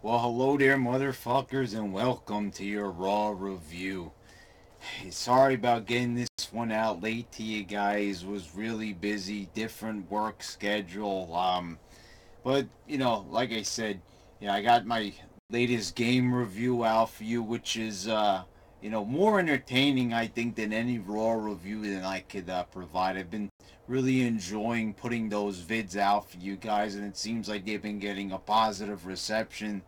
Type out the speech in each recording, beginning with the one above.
Well, hello there, motherfuckers, and welcome to your Raw review. Sorry about getting this one out late to you guys. Was really busy, different work schedule. But like I said, I got my latest game review out for you, which is more entertaining, I think, than any Raw review that I could provide. I've been really enjoying putting those vids out for you guys, and it seems like they've been getting a positive reception.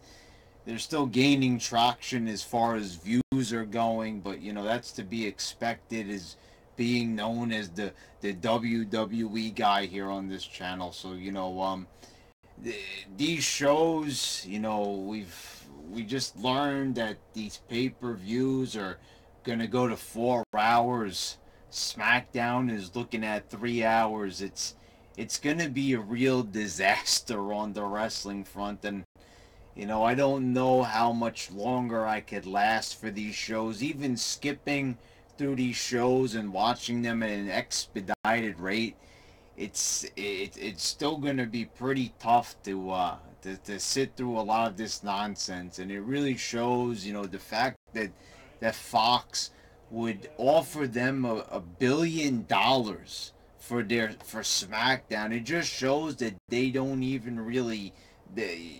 They're still gaining traction as far as views are going, but that's to be expected as being known as the WWE guy here on this channel. So these shows, we just learned that these pay-per-views are gonna go to 4 hours. SmackDown is looking at 3 hours. It's gonna be a real disaster on the wrestling front, and I don't know how much longer I could last for these shows. Even skipping through these shows and watching them at an expedited rate, it's still gonna be pretty tough to sit through a lot of this nonsense. And it really shows, the fact that Fox would offer them $1 billion for SmackDown. It just shows that they don't even really, they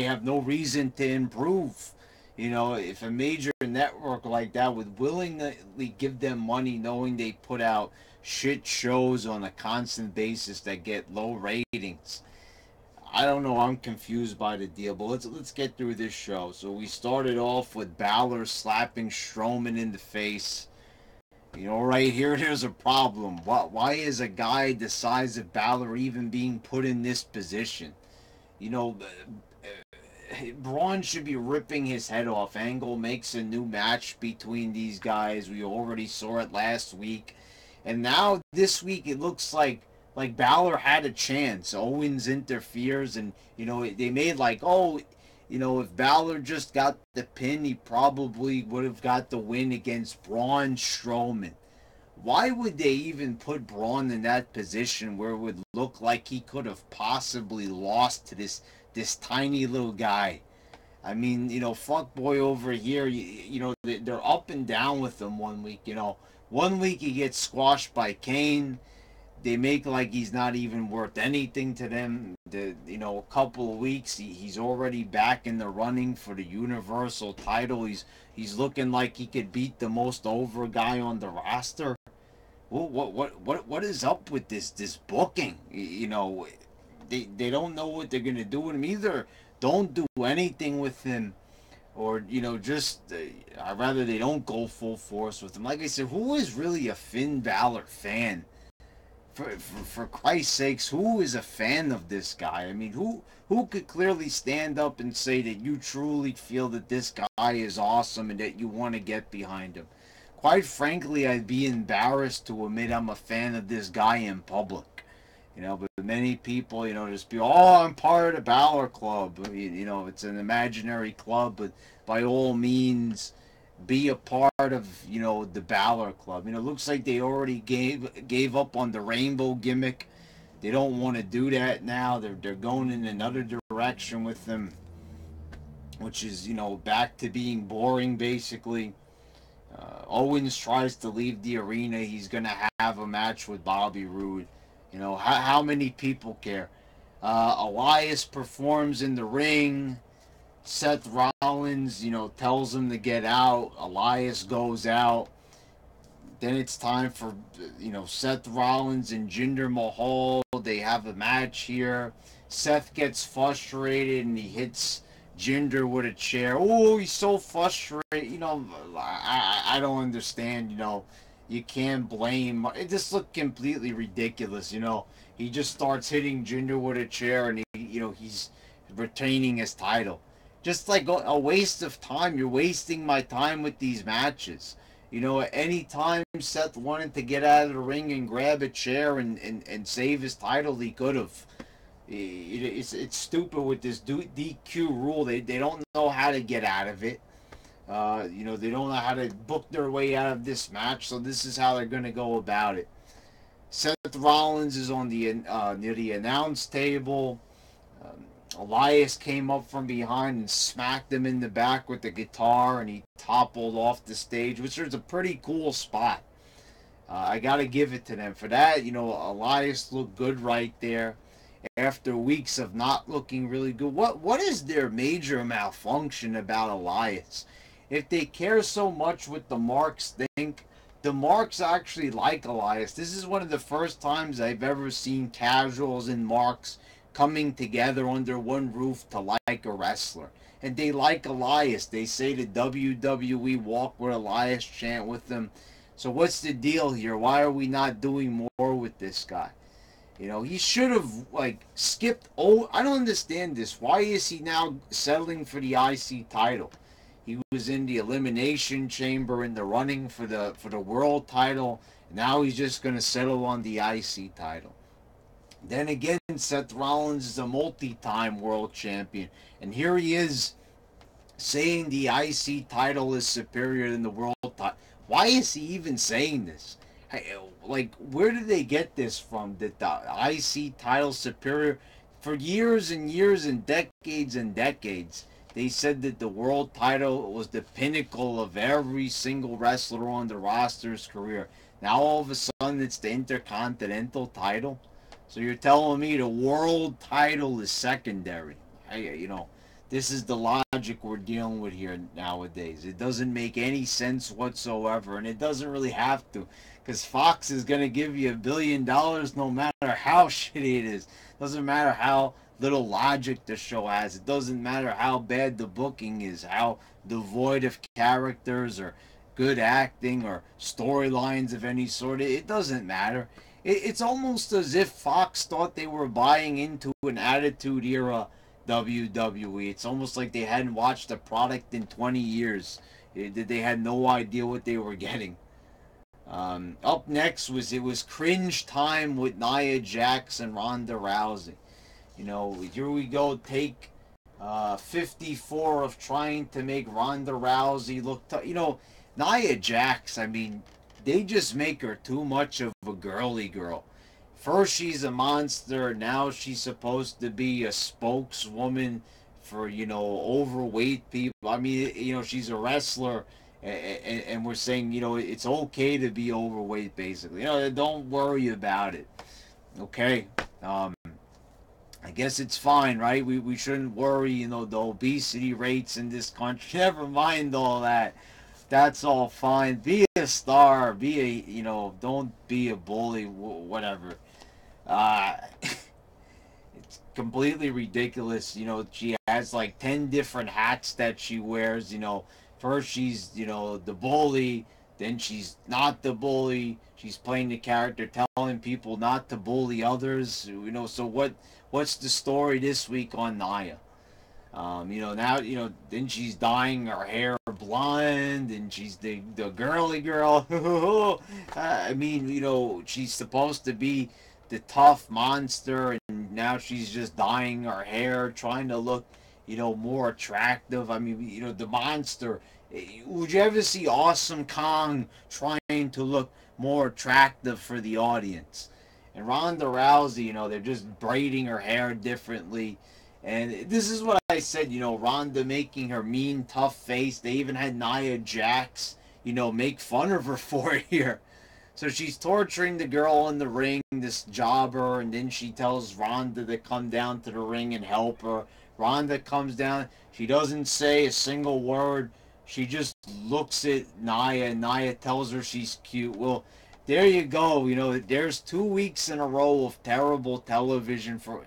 have no reason to improve. If a major network like that would willingly give them money, knowing they put out shit shows on a constant basis that get low ratings. I don't know. I'm confused by the deal, but let's get through this show. So we started off with Balor slapping Strowman in the face. Right here, there's a problem. Why is a guy the size of Balor even being put in this position? You know, Braun should be ripping his head off. Angle makes a new match between these guys. We already saw it last week. And now this week it looks like Balor had a chance. Owens interferes, and they made if Balor just got the pin, he probably would have got the win against Braun Strowman. Why would they even put Braun in that position where it would look like he could have possibly lost to this tiny little guy? I mean, fuck boy over here, they're up and down with him one week. 1 week he gets squashed by Kane. They make like he's not even worth anything to them. A couple of weeks he's already back in the running for the Universal title. He's looking like he could beat the most over guy on the roster. What is up with this booking? They don't know what they're gonna do with him either. Don't do anything with him, or just I'd rather they don't go full force with him. Like I said, who is really a Finn Balor fan? For Christ's sakes, who is a fan of this guy? I mean, who could clearly stand up and say that you truly feel that this guy is awesome and that you want to get behind him? Quite frankly, I'd be embarrassed to admit I'm a fan of this guy in public. But many people, just be, oh, I'm part of the Balor Club. It's an imaginary club, but by all means, be a part of, the Balor Club. It looks like they already gave up on the rainbow gimmick. They don't want to do that now. They're going in another direction with them, which is, back to being boring, basically. Owens tries to leave the arena. He's going to have a match with Bobby Roode. How many people care? Elias performs in the ring. Seth Rollins, tells him to get out. Elias goes out. Then it's time for, Seth Rollins and Jinder Mahal. They have a match here. Seth gets frustrated and he hits Jinder with a chair. Oh, he's so frustrated. I don't understand. You can't blame. It just looked completely ridiculous. He just starts hitting Jinder with a chair, and he's retaining his title. Just like a waste of time. You're wasting my time with these matches. At any time Seth wanted to get out of the ring and grab a chair and save his title, he could have. It's stupid with this DQ rule. They don't know how to get out of it. They don't know how to book their way out of this match, so this is how they're going to go about it. Seth Rollins is on the near the announce table. Elias came up from behind and smacked him in the back with the guitar, and he toppled off the stage, which was a pretty cool spot. I got to give it to them for that. Elias looked good right there after weeks of not looking really good. What is their major malfunction about Elias? If they care so much what the marks think, the marks actually like Elias. This is one of the first times I've ever seen casuals and marks coming together under one roof to like a wrestler. And they like Elias. They say the WWE walk with Elias chant with them. So what's the deal here? Why are we not doing more with this guy? He should have skipped. Oh, I don't understand this. Why is he now settling for the IC title? He was in the elimination chamber in the running for the world title. Now he's just going to settle on the IC title. Then again, Seth Rollins is a multi-time world champion, and here he is saying the IC title is superior than the world title. Why is he even saying this? Where did they get this from? That the IC title superior? For years and years and decades, they said that the world title was the pinnacle of every single wrestler on the roster's career. Now all of a sudden it's the Intercontinental title. So you're telling me the world title is secondary? This is the logic we're dealing with here nowadays. It doesn't make any sense whatsoever, and it doesn't really have to, because Fox is going to give you $1 billion no matter how shitty it is. Doesn't matter how little logic the show has. It doesn't matter how bad the booking is, how devoid of characters or good acting or storylines of any sort. It doesn't matter. It's almost as if Fox thought they were buying into an Attitude Era WWE. It's almost like they hadn't watched a product in 20 years. They had no idea what they were getting. Up next was cringe time with Nia Jax and Ronda Rousey. Here we go, take 54 of trying to make Ronda Rousey look tough. Nia Jax, they just make her too much of a girly girl. First she's a monster, now she's supposed to be a spokeswoman for, overweight people. She's a wrestler, and we're saying, it's okay to be overweight, basically. Don't worry about it. Okay? I guess it's fine, right? We shouldn't worry, the obesity rates in this country. Never mind all that. That's all fine. Be a star. Don't be a bully. Whatever. It's completely ridiculous. She has 10 different hats that she wears. First she's, the bully. Then she's not the bully. She's playing the character, telling people not to bully others. So what's the story this week on Nia? Now, then she's dyeing her hair blonde, and she's the girly girl. She's supposed to be the tough monster, and now she's just dyeing her hair, trying to look, more attractive. The monster. Would you ever see Awesome Kong trying to look more attractive for the audience? And Ronda Rousey, they're just braiding her hair differently. And this is what I said, Ronda making her mean, tough face. They even had Nia Jax, make fun of her for it here. So she's torturing the girl in the ring, this jobber, and then she tells Ronda to come down to the ring and help her. Ronda comes down. She doesn't say a single word. She just looks at Nia, and Nia tells her she's cute. Well, there you go. There's 2 weeks in a row of terrible television for...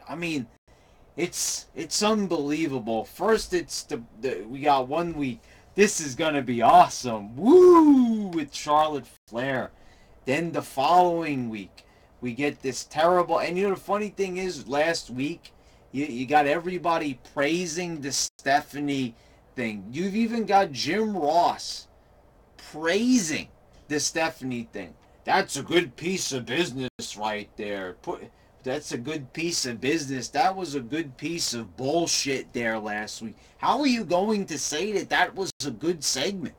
It's unbelievable. First, we got 1 week. This is gonna be awesome. Woo! With Charlotte Flair. Then the following week, we get this terrible. And the funny thing is, last week, you got everybody praising the Stephanie thing. You've even got Jim Ross praising the Stephanie thing. That's a good piece of business right there. That's a good piece of business. That was a good piece of bullshit there last week. How are you going to say that was a good segment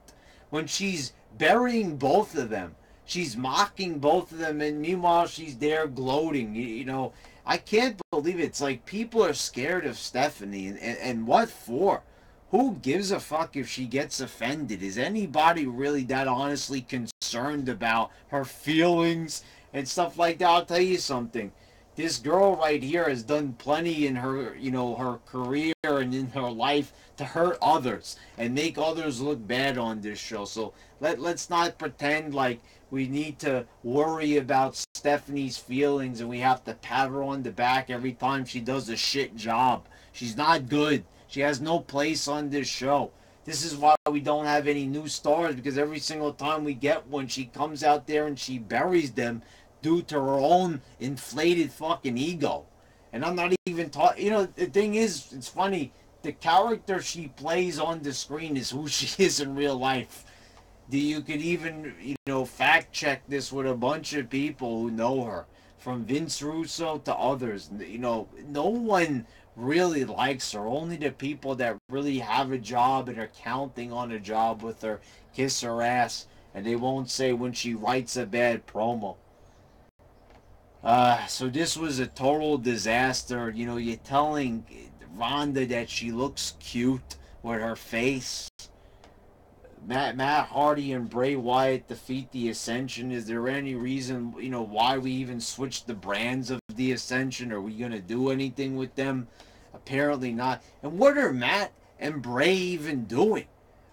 when she's burying both of them? She's mocking both of them, and meanwhile she's there gloating. I can't believe it. It's like people are scared of Stephanie, and what for? Who gives a fuck if she gets offended? Is anybody really that honestly concerned about her feelings and stuff like that? I'll tell you something. This girl right here has done plenty in her, her career and in her life to hurt others and make others look bad on this show. So let's not pretend like we need to worry about Stephanie's feelings and we have to pat her on the back every time she does a shit job. She's not good. She has no place on this show. This is why we don't have any new stars, because every single time we get one, she comes out there and she buries them due to her own inflated fucking ego. And I'm not even talking, the thing is, it's funny, the character she plays on the screen is who she is in real life. You could even, fact check this with a bunch of people who know her, from Vince Russo to others. No one really likes her. Only the people that really have a job and are counting on a job with her kiss her ass, and they won't say when she writes a bad promo. So this was a total disaster. You're telling Ronda that she looks cute with her face. Matt Hardy and Bray Wyatt defeat the Ascension. Is there any reason, why we even switched the brands of the Ascension? Are we going to do anything with them? Apparently not. And what are Matt and Bray even doing?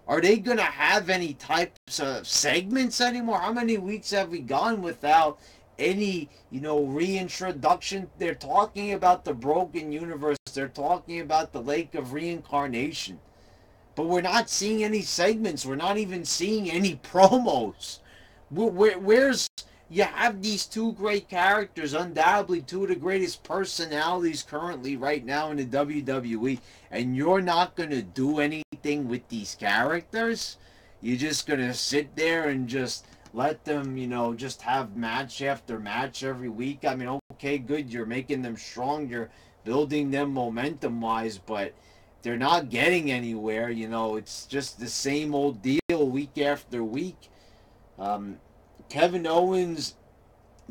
Are they going to have any types of segments anymore? How many weeks have we gone without any, reintroduction? They're talking about the broken universe. They're talking about the lake of reincarnation. But we're not seeing any segments. We're not even seeing any promos. Where's... You have these two great characters, undoubtedly two of the greatest personalities currently right now in the WWE, and you're not going to do anything with these characters? You're just going to sit there and just let them, just have match after match every week? I mean, okay, good, you're making them strong, you're building them momentum-wise, but they're not getting anywhere. It's just the same old deal week after week. Kevin Owens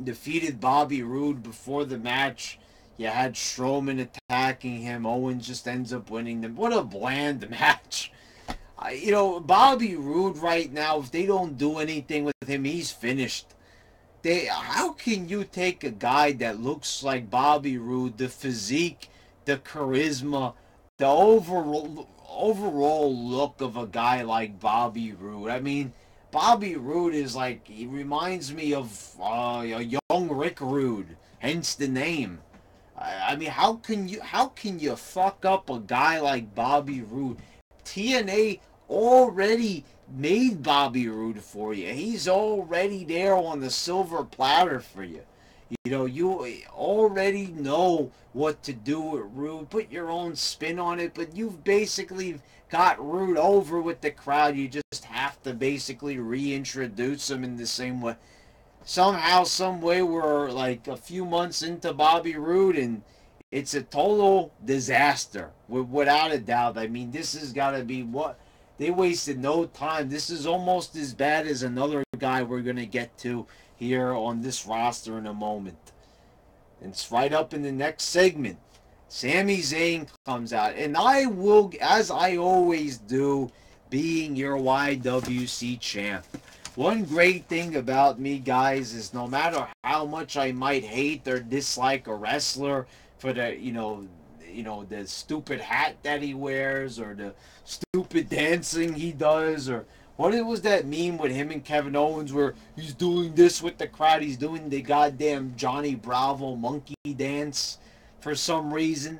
defeated Bobby Roode before the match. You had Strowman attacking him. Owens just ends up winning them. What a bland match. Bobby Roode right now, if they don't do anything with him, he's finished. How can you take a guy that looks like Bobby Roode, the physique, the charisma, the overall look of a guy like Bobby Roode? I mean, Bobby Roode is like, he reminds me of a young Rick Rude, hence the name. I mean, how can you fuck up a guy like Bobby Roode? TNA already made Bobby Roode for you. He's already there on the silver platter for you. You already know what to do with Rude. Put your own spin on it, but you've basically got Rude over with the crowd. You just have to basically reintroduce him in the same way. Somehow, some way, we're like a few months into Bobby Roode, and it's a total disaster, without a doubt. I mean, this has got to be what... They wasted no time. This is almost as bad as another guy we're going to get to here on this roster in a moment. And it's right up in the next segment. Sami Zayn comes out. And I will, as I always do, being your YWC champ. One great thing about me, guys, is no matter how much I might hate or dislike a wrestler for the, the stupid hat that he wears, or the stupid dancing he does, or what it was that meme with him and Kevin Owens where he's doing this with the crowd, he's doing the goddamn Johnny Bravo monkey dance for some reason.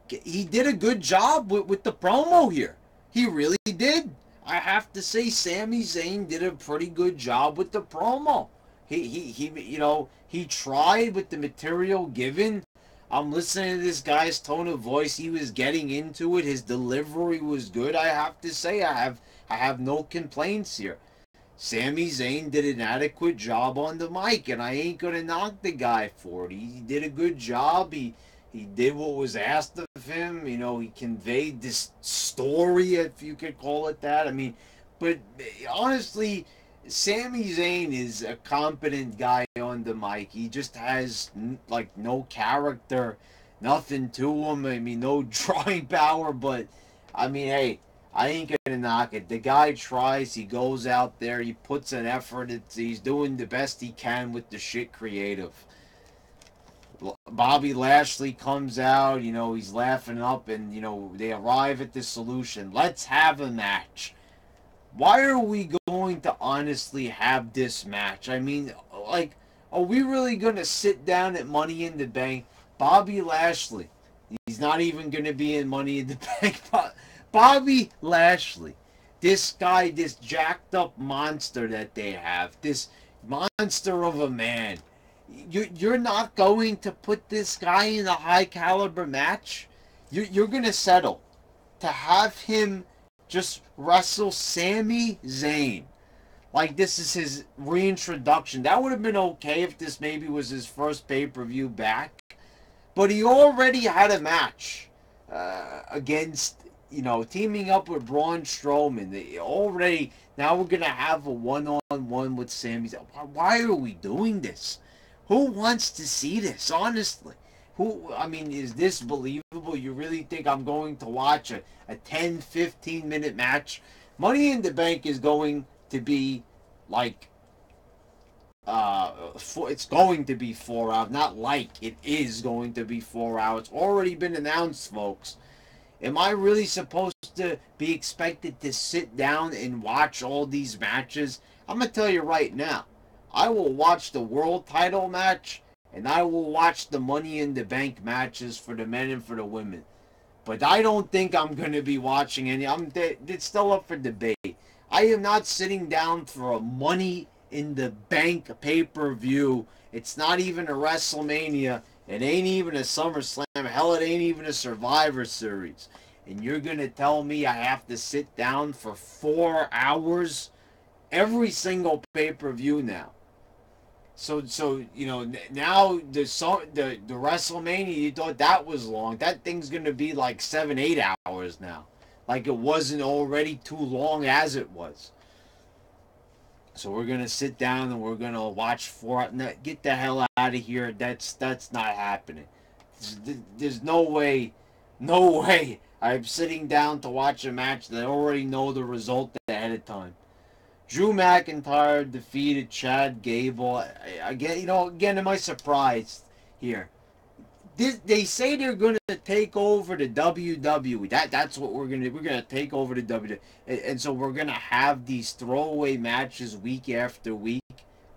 He did a good job with the promo here. He really did. I have to say, Sami Zayn did a pretty good job with the promo. He tried with the material given. I'm listening to this guy's tone of voice. He was getting into it. His delivery was good. I have to say, I have no complaints here. Sami Zayn did an adequate job on the mic, and I ain't gonna knock the guy for it. He did a good job. He did what was asked of him. He conveyed this story, if you could call it that. I mean, but honestly, Sami Zayn is a competent guy on the mic. He just has like no character, nothing to him. I mean, no drawing power. But I mean, hey, I ain't gonna knock it. The guy tries. He goes out there. He puts an effort. He's doing the best he can with the shit creative. Bobby Lashley comes out. He's laughing up, and they arrive at the solution. Let's have a match. Why are we going to honestly have this match? I mean, like, are we really going to sit down at Money in the Bank? Bobby Lashley, he's not even going to be in Money in the Bank. Bobby Lashley, this guy, this jacked up monster that they have, this monster of a man. You're not going to put this guy in a high caliber match? You're going to settle to have him just wrestle Sami Zayn. Like this is his reintroduction. That would have been okay if this maybe was his first pay-per-view back. But he already had a match against, teaming up with Braun Strowman. Now we're going to have a one-on-one with Sami Zayn. Why are we doing this? Who wants to see this, honestly? Is this believable? You really think I'm going to watch a 10, 15-minute match? Money in the Bank is going to be like, it's going to be 4 hours. Not like, it is going to be 4 hours. It's already been announced, folks. Am I really supposed to be expected to sit down and watch all these matches? I'm going to tell you right now. I will watch the world title match, and I will watch the Money in the Bank matches for the men and for the women. But I don't think I'm going to be watching any. It's still up for debate. I am not sitting down for a Money in the Bank pay-per-view. It's not even a WrestleMania. It ain't even a SummerSlam. Hell, it ain't even a Survivor Series. And you're going to tell me I have to sit down for 4 hours? Every single pay-per-view now. So now the WrestleMania, you thought that was long. That thing's going to be like 7, 8 hours now. Like it wasn't already too long as it was. So we're going to sit down and we're going to watch 4. Get the hell out of here. That's not happening. There's no way I'm sitting down to watch a match that I already know the result ahead of time. Drew McIntyre defeated Chad Gable. Again, am I surprised here? They say they're going to take over the WWE. That's what we're going to do. We're going to take over the WWE. And so we're going to have these throwaway matches week after week.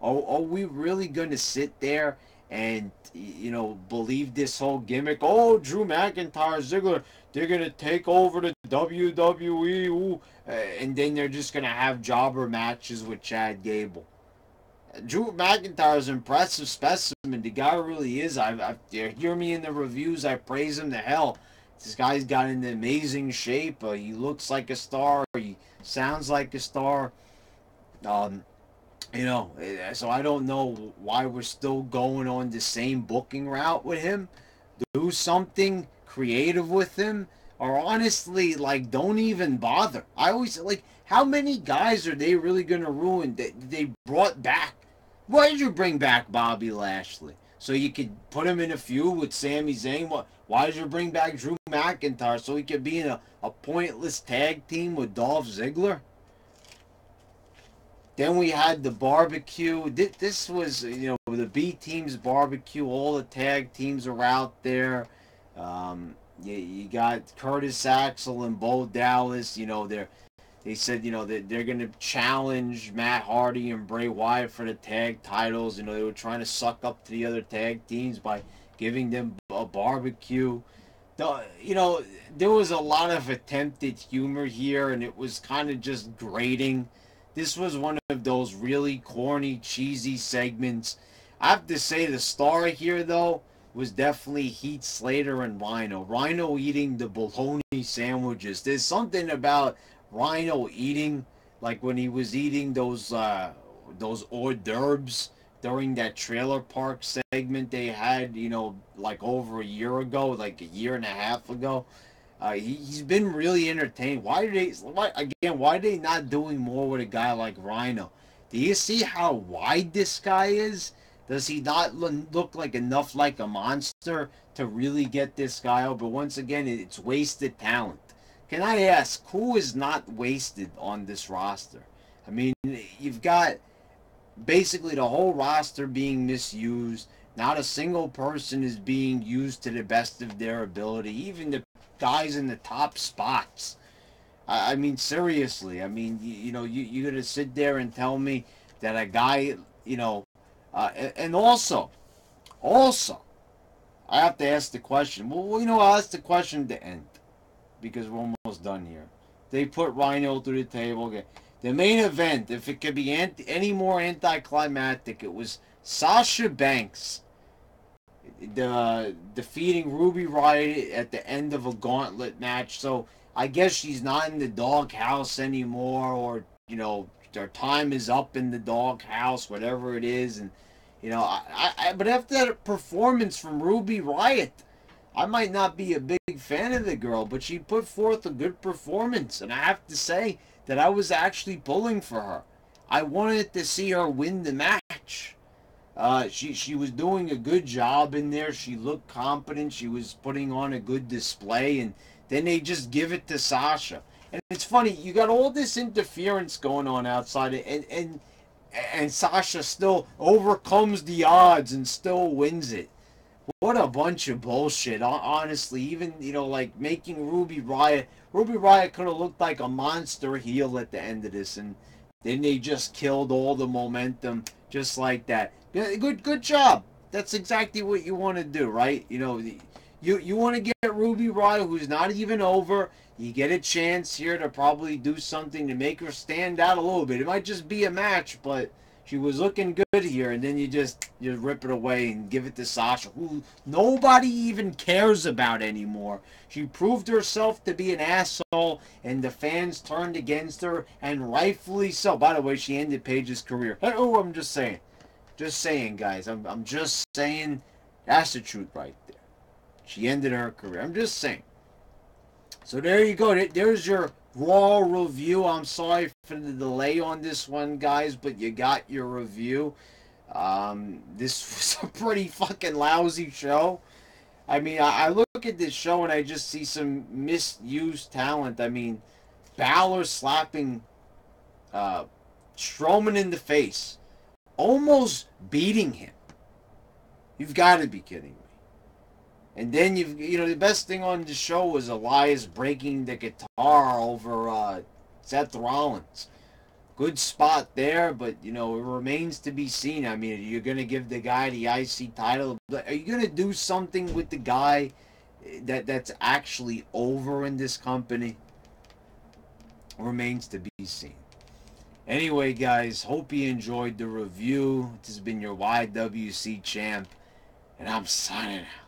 Are we really going to sit there and, believe this whole gimmick? Oh, Drew McIntyre, Ziggler, they're going to take over the WWE. Ooh. And then they're just going to have jobber matches with Chad Gable. Drew McIntyre's an impressive specimen. The guy really is. You hear me in the reviews. I praise him to hell. This guy's got in amazing shape. He looks like a star. He sounds like a star. So I don't know why we're still going on the same booking route with him. Do something creative with him. Or honestly, don't even bother. I always, how many guys are they really going to ruin that they brought back? Why did you bring back Bobby Lashley? So you could put him in a feud with Sami Zayn? Why did you bring back Drew McIntyre? So he could be in a pointless tag team with Dolph Ziggler? Then we had the barbecue. This was, the B team's barbecue. All the tag teams are out there. You got Curtis Axel and Bo Dallas. They said they're going to challenge Matt Hardy and Bray Wyatt for the tag titles. They were trying to suck up to the other tag teams by giving them a barbecue. There was a lot of attempted humor here, and it was kind of just grating. This was one of those really corny, cheesy segments. I have to say the star here, though, was definitely Heath Slater and Rhino. Rhino eating the bologna sandwiches. There's something about Rhino eating, like when he was eating those hors d'oeuvres during that trailer park segment they had, over a year ago, like a year and a half ago. He's been really entertaining. Why are they not doing more with a guy like Rhino? Do you see how wide this guy is? Does he not look like enough like a monster to really get this guy over? But once again, it's wasted talent. Can I ask, who is not wasted on this roster? I mean, you've got basically the whole roster being misused. Not a single person is being used to the best of their ability. Even the guys in the top spots. I mean, seriously. I mean, you're going to sit there and tell me that a guy, and also, I have to ask the question. Well, I'll ask the question at the end because we're almost done here. They put Rhino through the table. Okay. The main event, if it could be any more anticlimactic, it was Sasha Banks defeating Ruby Riott at the end of a gauntlet match. So I guess she's not in the doghouse anymore, or their time is up in the doghouse, whatever it is. And but after that performance from Ruby Riott, I might not be a big fan of the girl, but she put forth a good performance, and I have to say that I was actually pulling for her. I wanted to see her win the match. She was doing a good job in there. She looked competent. She was putting on a good display, and then they just give it to Sasha. And it's funny, you got all this interference going on outside, and Sasha still overcomes the odds and still wins it. What a bunch of bullshit, honestly. Even, like making Ruby Riott. Ruby Riott could have looked like a monster heel at the end of this, and then they just killed all the momentum just like that. Good job. That's exactly what you want to do, right? You want to get Ruby Riott, who's not even over. You get a chance here to probably do something to make her stand out a little bit. It might just be a match, but she was looking good here, and then you rip it away and give it to Sasha, who nobody even cares about anymore. She proved herself to be an asshole, and the fans turned against her, and rightfully so. By the way, she ended Paige's career. Oh, I'm just saying. Just saying, guys. I'm just saying that's the truth right there. She ended her career. I'm just saying. So there you go. There's your Raw review. I'm sorry for the delay on this one, guys, but you got your review. This was a pretty fucking lousy show. I mean, I look at this show and I just see some misused talent. I mean, Balor slapping Strowman in the face, almost beating him. You've got to be kidding me. And then the best thing on the show was Elias breaking the guitar over Seth Rollins. Good spot there, but it remains to be seen. I mean, you're gonna give the guy the IC title. Are you gonna do something with the guy that's actually over in this company? Remains to be seen. Anyway, guys, hope you enjoyed the review. This has been your YWC champ, and I'm signing out.